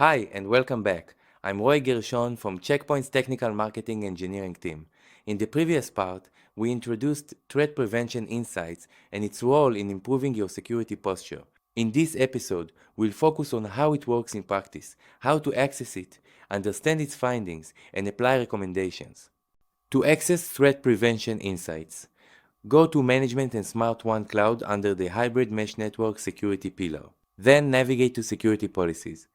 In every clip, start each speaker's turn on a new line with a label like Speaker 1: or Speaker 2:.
Speaker 1: Hi and welcome back. I'm Roy Gershon from Checkpoint's Technical Marketing Engineering team. In the previous part, we introduced threat prevention insights and its role in improving your security posture. In this episode, we'll focus on how it works in practice, how to access it, understand its findings, and apply recommendations. To access threat prevention insights, go to Management and Smart One Cloud under the Hybrid Mesh Network Security pillar. Then navigate to Security Policies.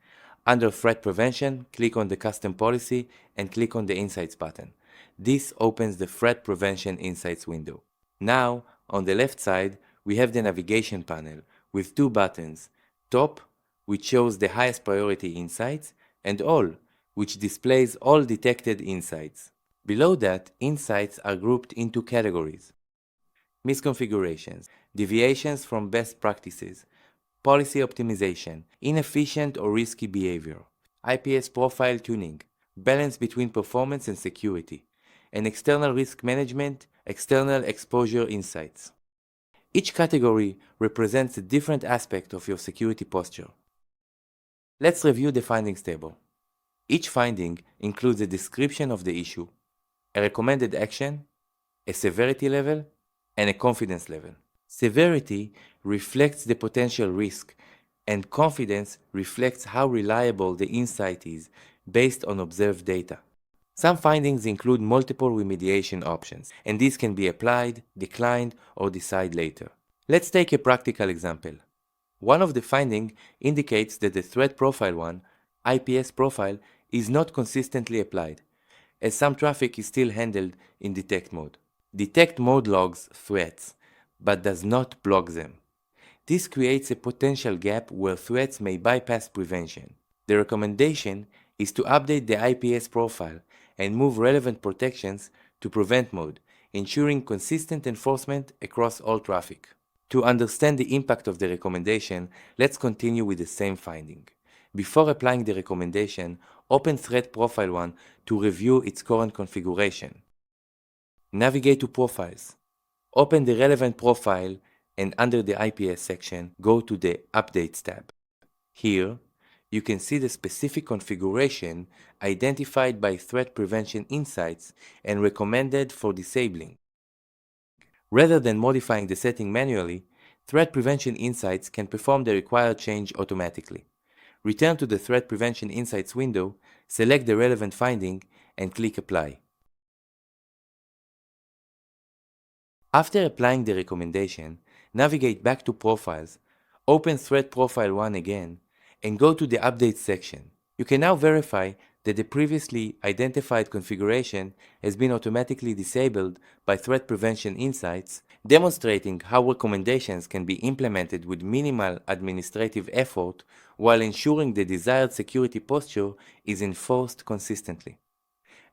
Speaker 1: Under Threat Prevention, click on the Custom Policy and click on the Insights button. This opens the Threat Prevention Insights window. Now, on the left side, we have the navigation panel with two buttons, Top, which shows the highest priority insights, and All, which displays all detected insights. Below that, insights are grouped into categories: misconfigurations, deviations from best practices, policy optimization, inefficient or risky behavior, IPS profile tuning, balance between performance and security, and external risk management, external exposure insights. Each category represents a different aspect of your security posture. Let's review the findings table. Each finding includes a description of the issue, a recommended action, a severity level, and a confidence level. Severity reflects the potential risk, and confidence reflects how reliable the insight is based on observed data. Some findings include multiple remediation options, and these can be applied, declined, or decide later. Let's take a practical example. One of the findings indicates that the threat profile 1, IPS profile, is not consistently applied, as some traffic is still handled in detect mode. Detect mode logs threats, but does not block them. This creates a potential gap where threats may bypass prevention. The recommendation is to update the IPS profile and move relevant protections to prevent mode, ensuring consistent enforcement across all traffic. To understand the impact of the recommendation, let's continue with the same finding. Before applying the recommendation, open Threat Profile 1 to review its current configuration. Navigate to Profiles. Open the relevant profile and under the IPS section, go to the Updates tab. Here, you can see the specific configuration identified by Threat Prevention Insights and recommended for disabling. Rather than modifying the setting manually, Threat Prevention Insights can perform the required change automatically. Return to the Threat Prevention Insights window, select the relevant finding, and click Apply. After applying the recommendation, navigate back to Profiles, open Threat Profile 1 again, and go to the Updates section. You can now verify that the previously identified configuration has been automatically disabled by Threat Prevention Insights, demonstrating how recommendations can be implemented with minimal administrative effort while ensuring the desired security posture is enforced consistently.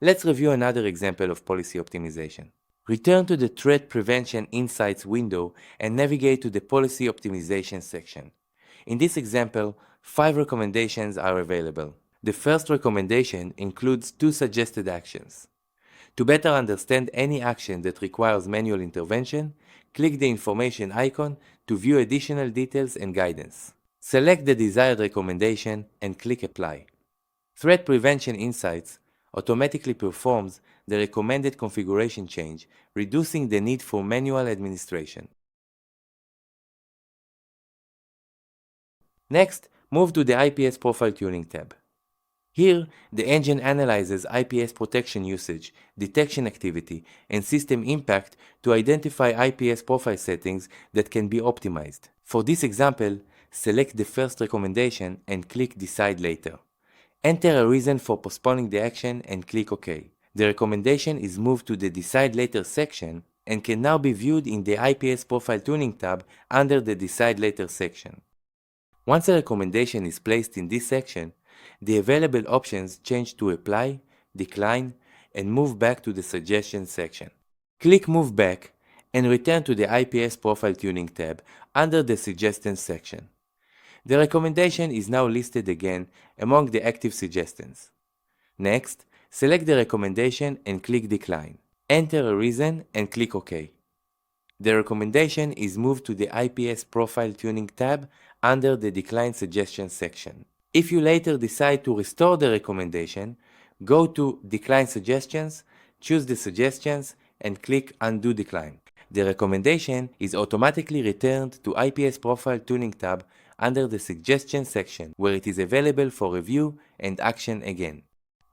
Speaker 1: Let's review another example of policy optimization. Return to the Threat Prevention Insights window and navigate to the Policy Optimization section. In this example, 5 recommendations are available. The first recommendation includes 2 suggested actions. To better understand any action that requires manual intervention, click the information icon to view additional details and guidance. Select the desired recommendation and click Apply. Threat Prevention Insights automatically performs the recommended configuration change, reducing the need for manual administration. Next, move to the IPS Profile Tuning tab. Here, the engine analyzes IPS protection usage, detection activity, and system impact to identify IPS profile settings that can be optimized. For this example, select the first recommendation and click Decide Later. Enter a reason for postponing the action and click OK. The recommendation is moved to the Decide Later section and can now be viewed in the IPS Profile Tuning tab under the Decide Later section. Once a recommendation is placed in this section, the available options change to Apply, Decline, and Move back to the Suggestions section. Click Move Back and return to the IPS Profile Tuning tab under the Suggestions section. The recommendation is now listed again among the active suggestions. Next, select the recommendation and click Decline. Enter a reason and click OK. The recommendation is moved to the IPS Profile Tuning tab under the Decline Suggestions section. If you later decide to restore the recommendation, go to Decline Suggestions, choose the suggestions, and click Undo Decline. The recommendation is automatically returned to IPS Profile Tuning tab under the Suggestions section, where it is available for review and action again.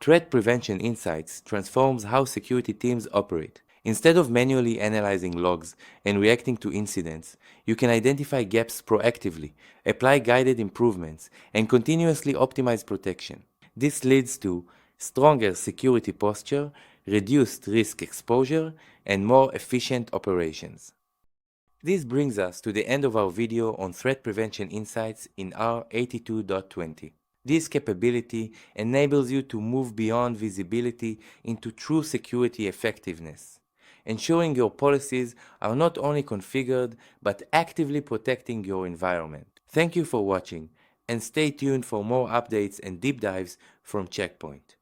Speaker 1: Threat Prevention Insights transforms how security teams operate. Instead of manually analyzing logs and reacting to incidents, you can identify gaps proactively, apply guided improvements, and continuously optimize protection. This leads to stronger security posture, reduced risk exposure, and more efficient operations. This brings us to the end of our video on Threat Prevention Insights in R82.20. This capability enables you to move beyond visibility into true security effectiveness, ensuring your policies are not only configured but actively protecting your environment. Thank you for watching, and stay tuned for more updates and deep dives from Check Point.